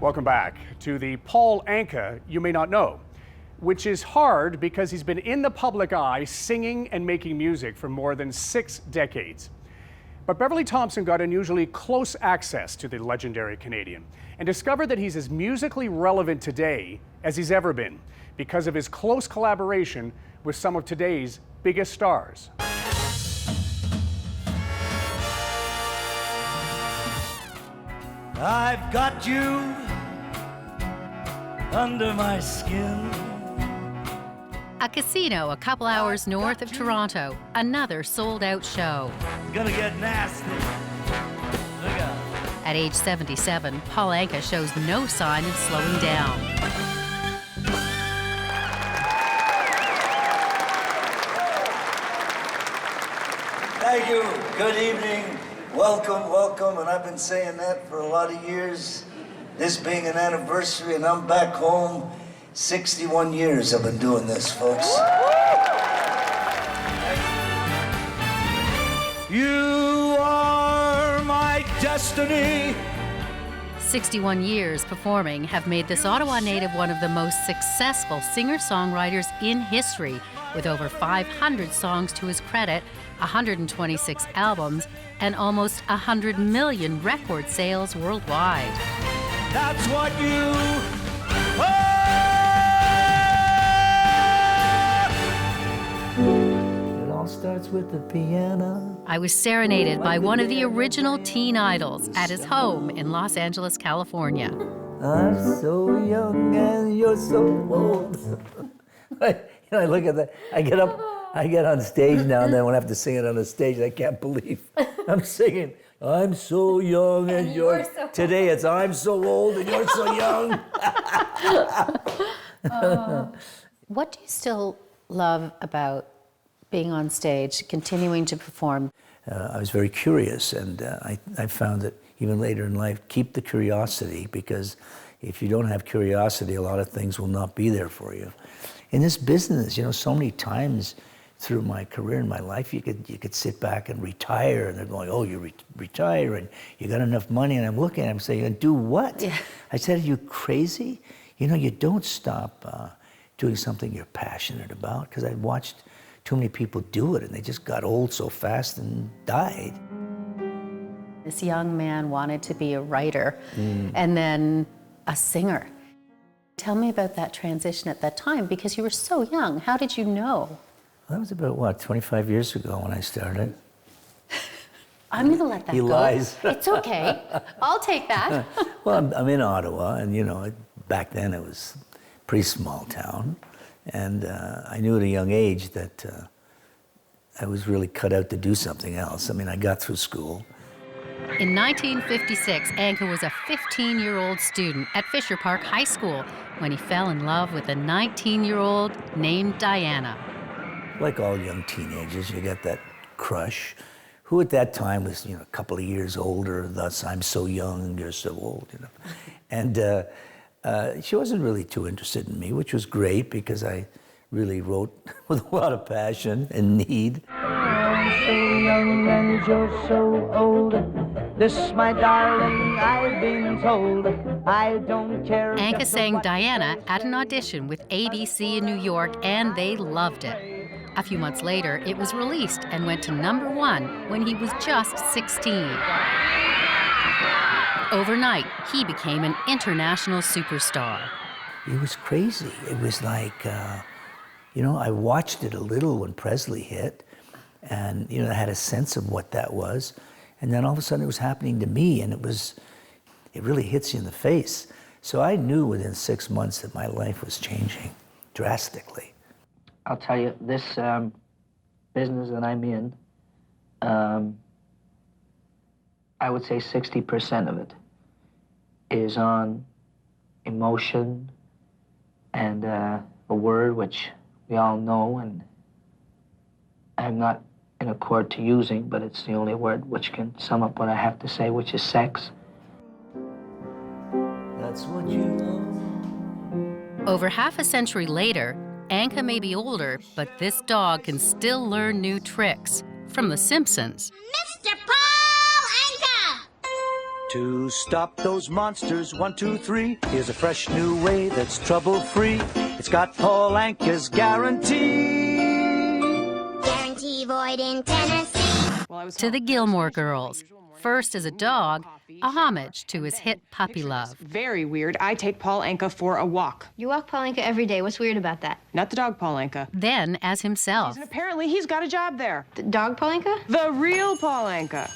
Welcome back to the Paul Anka You May Not Know, which is hard because he's been in the public eye singing and making music for more than 6 decades. But Beverly Thomson got unusually close access to the legendary Canadian and discovered that he's as musically relevant today as he's ever been because of his close collaboration with some of today's biggest stars. I've got you under my skin. A casino a couple hours north of Toronto, another sold-out show. It's gonna get nasty. Look out. At age 77, Paul Anka shows no sign of slowing down. Thank you. Good evening. Welcome, welcome. And I've been saying that for a lot of years. This being an anniversary, and I'm back home. 61 years I've been doing this, folks. You are my destiny. 61 years performing have made this Ottawa native one of the most successful singer-songwriters in history, with over 500 songs to his credit, 126 albums, and almost 100 million record sales worldwide. That's what you are. It all starts with the piano. I was serenaded by one of the original teen idols at his home in Los Angeles, California. I'm so young and you're so old. I look at that. I get up. I get on stage now and then when I have to sing it on the stage. I can't believe I'm singing. I'm so young and you're so today it's I'm so old and you're so young. What do you still love about being on stage, continuing to perform? I was very curious, and I found that even later in life, keep the curiosity, because if you don't have curiosity, a lot of things will not be there for you. In this business, you know, so many times through my career and my life, you could sit back and retire, and they're going, oh, you retire, and you got enough money, and I'm looking at them saying, do what? Yeah. I said, are you crazy? You know, you don't stop doing something you're passionate about, because I watched too many people do it, and they just got old so fast and died. This young man wanted to be a writer and then a singer. Tell me about that transition at that time, because you were so young. How did you know? That was about, what, 25 years ago when I started. I'm going to let that He go. lies. It's okay. I'll take that. Well, I'm in Ottawa, and you know, back then it was a pretty small town, and I knew at a young age that I was really cut out to do something else. I mean, I got through school. In 1956, Anka was a 15-year-old student at Fisher Park High School when he fell in love with a 19-year-old named Diana. Like all young teenagers, you get that crush, who at that time was, you know, a couple of years older, thus I'm so young and you're so old, you know. And she wasn't really too interested in me, which was great because I really wrote with a lot of passion and need. I'm so young and you're so old. This, my darling, I've been told. I don't care. Anka sang Diana at an audition with ABC in New York, and they loved it. A few months later, it was released and went to #1 when he was just 16. Overnight, he became an international superstar. It was crazy. It was like, you know, I watched it a little when Presley hit, and, you know, I had a sense of what that was. And then all of a sudden it was happening to me, and it really hits you in the face. So I knew within 6 months that my life was changing drastically. I'll tell you, this business that I'm in, I would say 60% of it is on emotion and a word which we all know, and I'm not in accord to using, but it's the only word which can sum up what I have to say, which is sex. That's what you know. Over half a century later, Anka may be older, but this dog can still learn new tricks from The Simpsons. Mr. Paul Anka! To stop those monsters, 1, 2, 3. Here's a fresh new way that's trouble-free. It's got Paul Anka's guarantee. Guarantee void in Tennessee. To the Gilmore Girls, first as a dog, a homage to his hit Puppy Love. Very weird. I take Paul Anka for a walk. You walk Paul Anka every day. What's weird about that? Not the dog Paul Anka. Then as himself. And apparently he's got a job there. The dog Paul Anka? The real Paul Anka.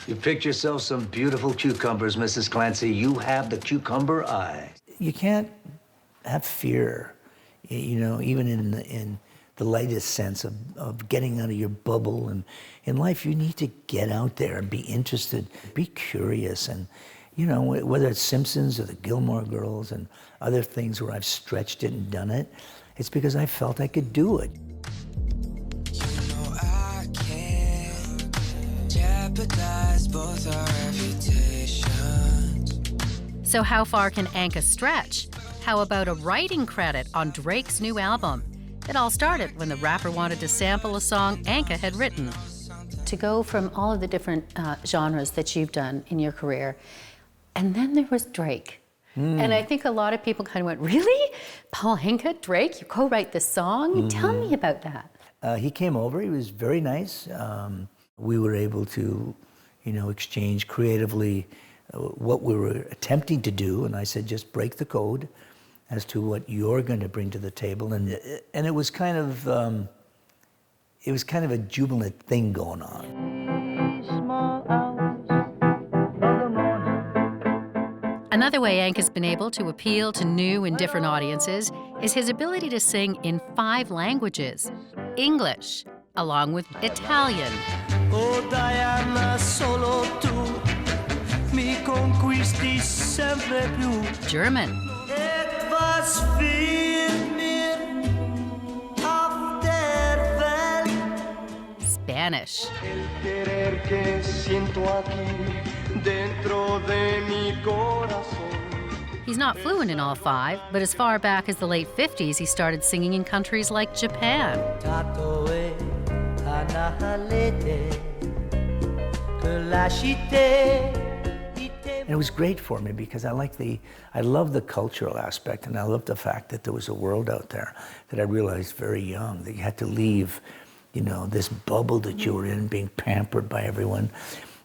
You picked yourself some beautiful cucumbers, Mrs. Clancy. You have the cucumber eye. You can't have fear, you know, even in the lightest sense of getting out of your bubble. And in life, you need to get out there and be interested, be curious. And, you know, whether it's Simpsons or the Gilmore Girls and other things where I've stretched it and done it, it's because I felt I could do it. Both our reputations. So how far can Anka stretch? How about a writing credit on Drake's new album? It all started when the rapper wanted to sample a song Anka had written. To go from all of the different genres that you've done in your career, and then there was Drake. And I think a lot of people kind of went, really? Paul Anka, Drake, you co-write this song? Tell me about that. He came over, he was very nice. We were able to, you know, exchange creatively what we were attempting to do, and I said, just break the code as to what you're going to bring to the table, and it was kind of a jubilant thing going on. Another way Anka's been able to appeal to new and different audiences is his ability to sing in 5 languages: English, along with Italian, Oh Diana, solo tu mi conquisti sempre più. German, Et was will mir auf der Welt? Spanish, El querer que siento aquí dentro de mi corazón. He's not fluent in all 5, but as far back as the late 50s, he started singing in countries like Japan. And it was great for me because I love the cultural aspect, and I love the fact that there was a world out there that I realized very young, that you had to leave, you know, this bubble that you were in, being pampered by everyone.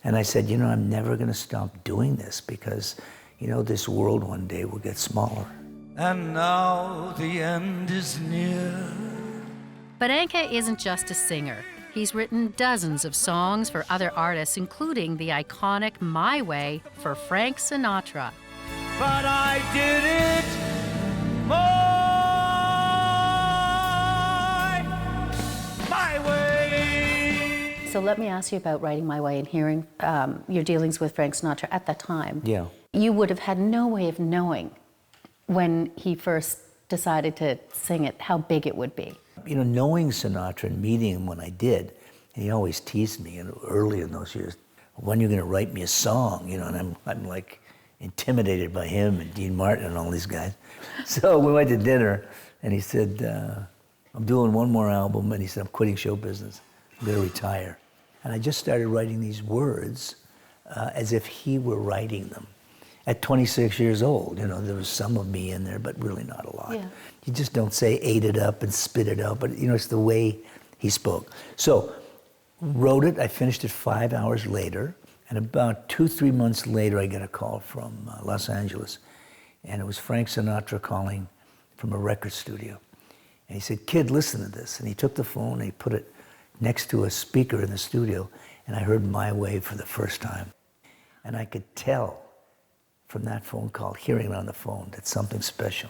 And I said, you know, I'm never going to stop doing this because, you know, this world one day will get smaller. And now the end is near. But Anka isn't just a singer. He's written dozens of songs for other artists, including the iconic My Way for Frank Sinatra. But I did it my way. So let me ask you about writing My Way and hearing your dealings with Frank Sinatra at that time. Yeah. You would have had no way of knowing when he first decided to sing it how big it would be. You know, knowing Sinatra and meeting him when I did, and he always teased me, you know, early in those years, when are you going to write me a song? You know, and I'm like intimidated by him and Dean Martin and all these guys. So we went to dinner, and he said, I'm doing one more album, and he said, I'm quitting show business. I'm going to retire. And I just started writing these words as if he were writing them. At 26 years old, you know, there was some of me in there, but really not a lot. Yeah. You just don't say ate it up and spit it out, but you know, it's the way he spoke. So, wrote it, I finished it 5 hours later, and about 2-3 months later, I get a call from Los Angeles, and it was Frank Sinatra calling from a record studio. And he said, kid, listen to this. And he took the phone and he put it next to a speaker in the studio, and I heard My Way for the first time. And I could tell from that phone call, hearing it on the phone, that something special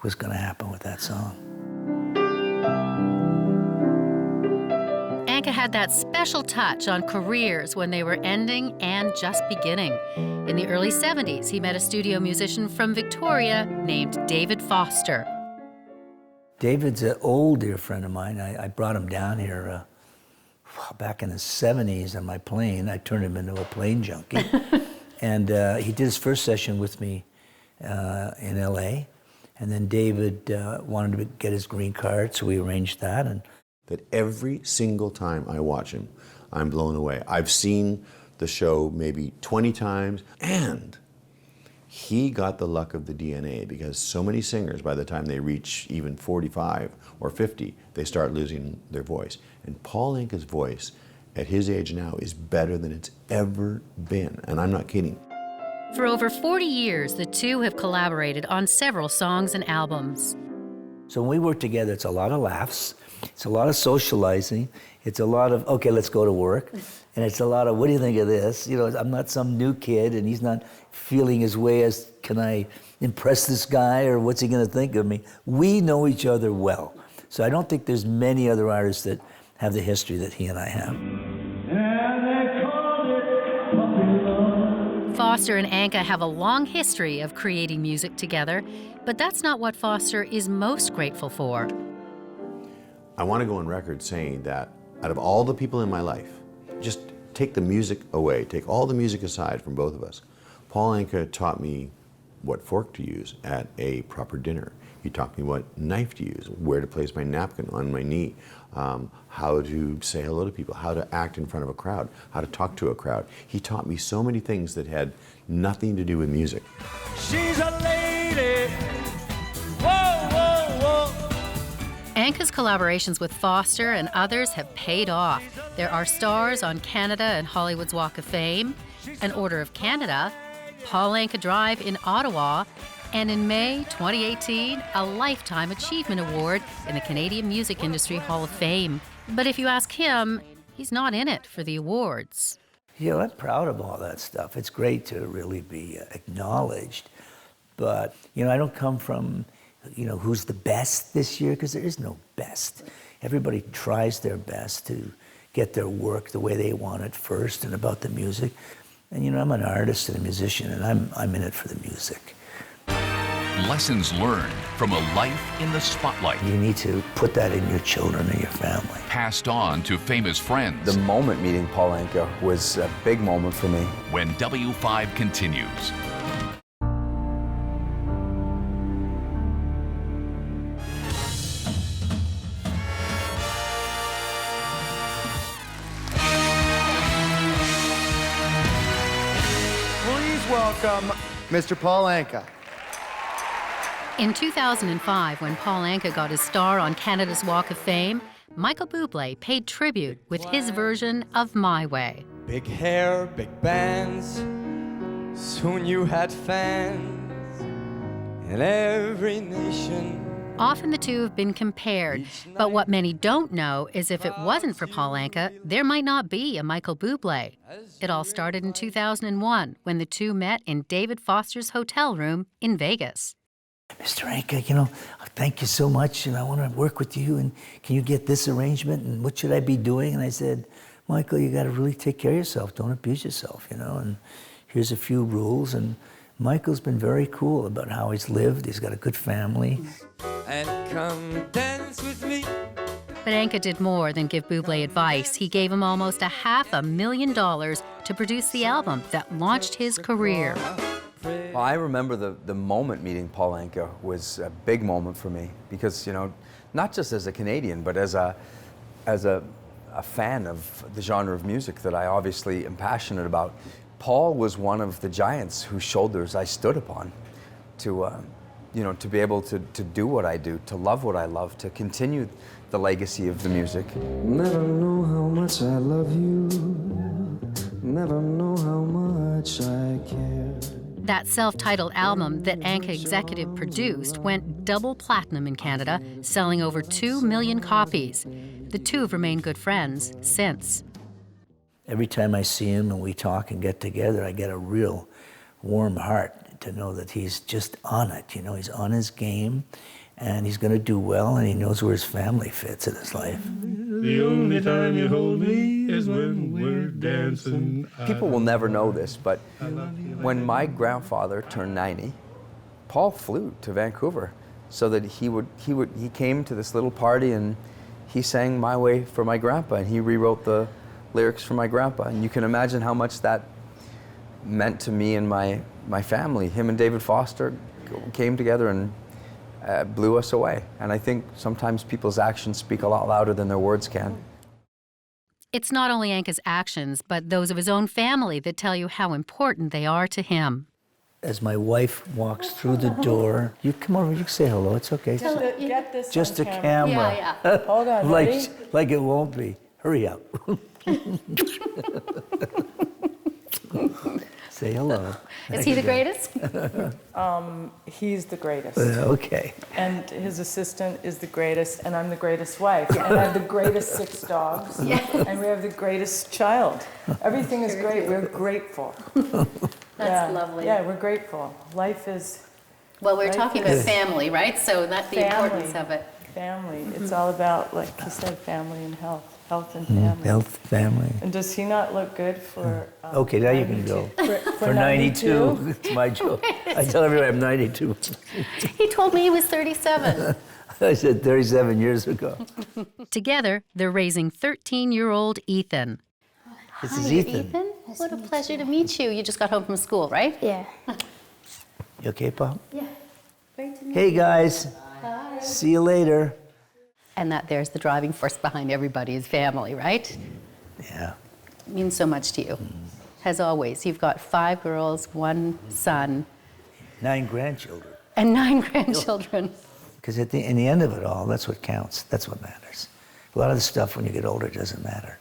was going to happen with that song. Anka had that special touch on careers when they were ending and just beginning. In the early 70s, he met a studio musician from Victoria named David Foster. David's an old dear friend of mine. I brought him down here back in the 70s on my plane. I turned him into a plane junkie. And he did his first session with me in LA. And then David wanted to get his green card, so we arranged that. And that every single time I watch him, I'm blown away. I've seen the show maybe 20 times, and he got the luck of the DNA, because so many singers, by the time they reach even 45 or 50, they start losing their voice. And Paul Anka's voice at his age now is better than it's ever been, and I'm not kidding. For over 40 years, the two have collaborated on several songs and albums. So when we work together, it's a lot of laughs, it's a lot of socializing, it's a lot of, okay, let's go to work, and it's a lot of, what do you think of this? You know, I'm not some new kid, and he's not feeling his way as, can I impress this guy, or what's he gonna think of me? We know each other well. So I don't think there's many other artists that have the history that he and I have. Foster and Anka have a long history of creating music together, but that's not what Foster is most grateful for. I want to go on record saying that out of all the people in my life, just take the music away, take all the music aside from both of us, Paul Anka taught me what fork to use at a proper dinner. He taught me what knife to use, where to place my napkin on my knee, how to say hello to people, how to act in front of a crowd, how to talk to a crowd. He taught me so many things that had nothing to do with music. She's a lady. Whoa, whoa, whoa. Anka's collaborations with Foster and others have paid off. There are stars on Canada and Hollywood's Walk of Fame, an Order of Canada, Paul Anka Drive in Ottawa, and in May 2018, a Lifetime Achievement Award in the Canadian Music Industry Hall of Fame. But if you ask him, he's not in it for the awards. You know, I'm proud of all that stuff. It's great to really be acknowledged. But, you know, I don't come from, you know, who's the best this year, because there is no best. Everybody tries their best to get their work the way they want it first and about the music. And, you know, I'm an artist and a musician, and I'm in it for the music. Lessons learned from a life in the spotlight. You need to put that in your children and your family. Passed on to famous friends. The moment meeting Paul Anka was a big moment for me. When W5 continues. Please welcome Mr. Paul Anka. In 2005, when Paul Anka got his star on Canada's Walk of Fame, Michael Bublé paid tribute with his version of My Way. Big hair, big bands, soon you had fans in every nation. Often the two have been compared, but what many don't know is if it wasn't for Paul Anka, there might not be a Michael Bublé. It all started in 2001 when the two met in David Foster's hotel room in Vegas. Mr. Anka, you know, thank you so much, and I want to work with you, and can you get this arrangement, and what should I be doing? And I said, Michael, you got to really take care of yourself. Don't abuse yourself, you know, and here's a few rules. And Michael's been very cool about how he's lived. He's got a good family. And come dance with me. But Anka did more than give Bublé advice. He gave him almost $500,000 to produce the album that launched his career. Well, I remember the moment meeting Paul Anka was a big moment for me because, you know, not just as a Canadian, but as a fan of the genre of music that I obviously am passionate about. Paul was one of the giants whose shoulders I stood upon to, you know, to be able to do what I do, to love what I love, to continue the legacy of the music. Never know how much I love you. Never know how much I care. That self-titled album that Anka executive produced went double platinum in Canada, selling over 2 million copies. The two have remained good friends since. Every time I see him and we talk and get together, I get a real warm heart to know that he's just on it. You know, he's on his game, and he's going to do well, and he knows where his family fits in his life. The only time you hold me is when we're dancing. People will never know this, but when my grandfather turned 90, Paul flew to Vancouver so that he came to this little party and he sang My Way for my grandpa, and he rewrote the lyrics for my grandpa. And you can imagine how much that meant to me and my family. Him and David Foster came together and blew us away. And I think sometimes people's actions speak a lot louder than their words can. It's not only Anka's actions, but those of his own family that tell you how important they are to him. As my wife walks through the door, you come over, you can say hello, it's okay. Get this Just on a camera. Yeah. Hold on, ready? Like it won't be. Hurry up. Say hello. Is he the greatest? He's the greatest. Okay. And his assistant is the greatest, and I'm the greatest wife. And I have the greatest 6 dogs. Yes. And we have the greatest child. Everything is great. We're grateful. That's lovely. Yeah, we're grateful. Life is... Well, we're life talking is about family, right? So that's the importance of it. Family. It's all about, like you said, family and health. Health and family. Health, family. And does he not look good for... Okay, now you can go. For 92. It's my joke. I tell everyone I'm 92. He told me he was 37. I said 37 years ago. Together, they're raising 13-year-old Ethan. This is Ethan. What a pleasure to meet you. You just got home from school, right? Yeah. You okay, Pop? Yeah. Great to meet Hey, guys. Hi. See you later. And that there's the driving force behind everybody's family, right? Yeah. It means so much to you. As always, you've got 5 girls, 1 son, 9 grandchildren. and 9 grandchildren. Because in the end of it all, that's what counts. That's what matters. A lot of the stuff when you get older doesn't matter.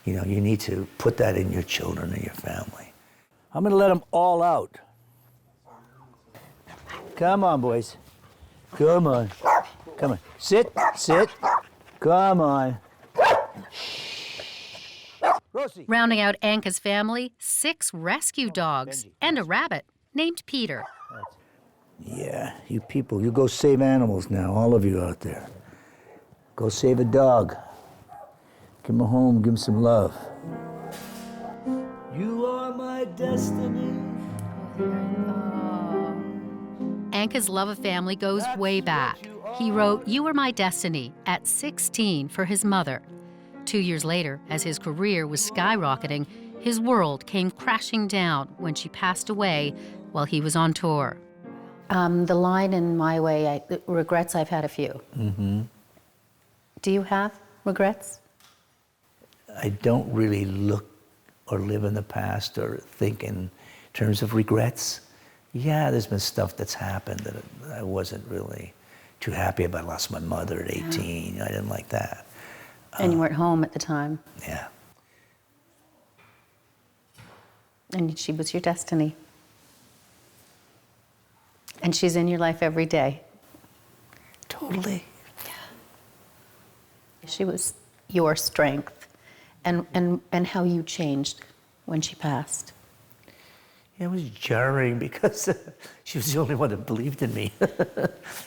You know, you need to put that in your children and your family. I'm gonna let them all out. Come on, boys. Come on. Come on. Sit. Come on. Rosie. Rounding out Anka's family, 6 rescue dogs and a rabbit named Peter. Yeah, you people, you go save animals now, all of you out there. Go save a dog. Give him a home, give him some love. You are my destiny. Anka's love of family goes way back. He wrote "You Were My Destiny" at 16 for his mother. 2 years later, as his career was skyrocketing, his world came crashing down when she passed away while he was on tour. The line in My Way, regrets, I've had a few. Mm-hmm. Do you have regrets? I don't really look or live in the past or think in terms of regrets. Yeah, there's been stuff that's happened that I wasn't really too happy about. I lost my mother at 18. I didn't like that. And you weren't home at the time. Yeah. And she was your destiny. And she's in your life every day. Totally. Yeah. She was your strength and how you changed when she passed. It was jarring because she was the only one that believed in me.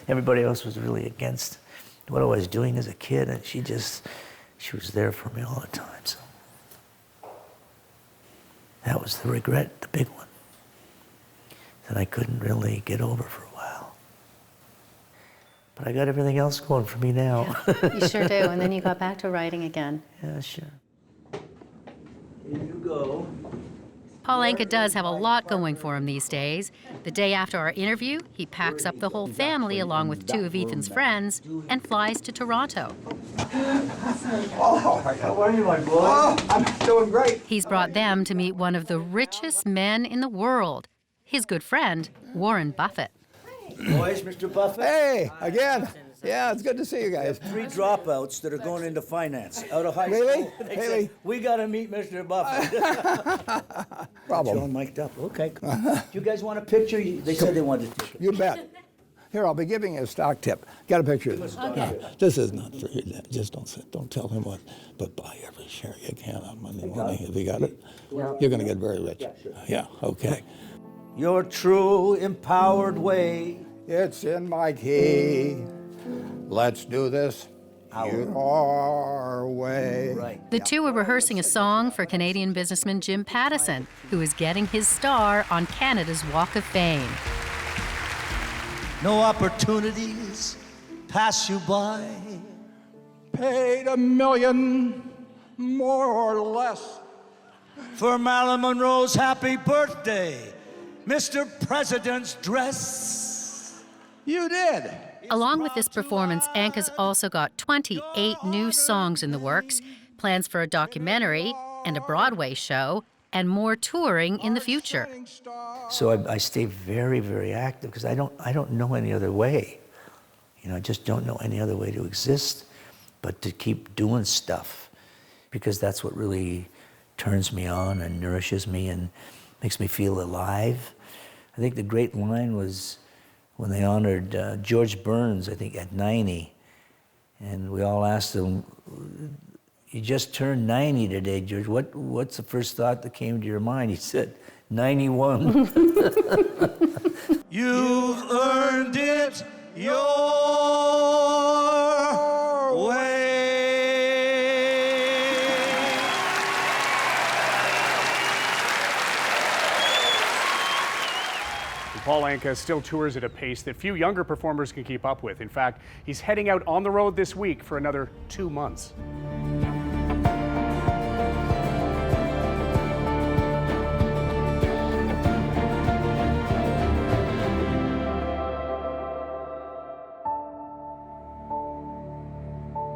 Everybody else was really against what I was doing as a kid, and she was there for me all the time. So that was the regret, the big one, that I couldn't really get over for a while. But I got everything else going for me now. Yeah, you sure do, and then you got back to writing again. Yeah, sure. Here you go. Paul Anka does have a lot going for him these days. The day after our interview, he packs up the whole family along with 2 of Ethan's friends and flies to Toronto. Oh, how are you, my boy? Oh, I'm doing great. He's brought them to meet one of the richest men in the world, his good friend, Warren Buffett. Boys, Mr. Buffett. Hey, again. Yeah, it's good to see you guys. 3 dropouts that are going into finance out of high Really? school. They Really? said, we got to meet Mr. Buffett. Problem. John mic'd up. Okay. Do you guys want a picture? They said they wanted to take it. You bet. Here, I'll be giving you a stock tip. Got a picture of this. Okay. This is not for you. Just don't tell him what, but buy every share you can on Monday morning. Have you got it? You're going to get very rich. Yeah, okay. Your true empowered way. It's in my key. Let's do this your way. Right. The 2 are rehearsing a song for Canadian businessman Jim Pattison, who is getting his star on Canada's Walk of Fame. No opportunities pass you by. Paid $1 million, more or less. For Marilyn Monroe's happy birthday, Mr. President's dress. You did. Along with this performance, Anka's also got 28 new songs in the works, plans for a documentary and a Broadway show, and more touring in the future. So I stay very, very active because I don't know any other way. You know, I just don't know any other way to exist but to keep doing stuff, because that's what really turns me on and nourishes me and makes me feel alive. I think the great line was when they honored George Burns, I think at 90, and we all asked him, "You just turned 90 today, George. What's the first thought that came to your mind?" He said, 91. You've earned it your way. Paul Anka still tours at a pace that few younger performers can keep up with. In fact, he's heading out on the road this week for another 2 months.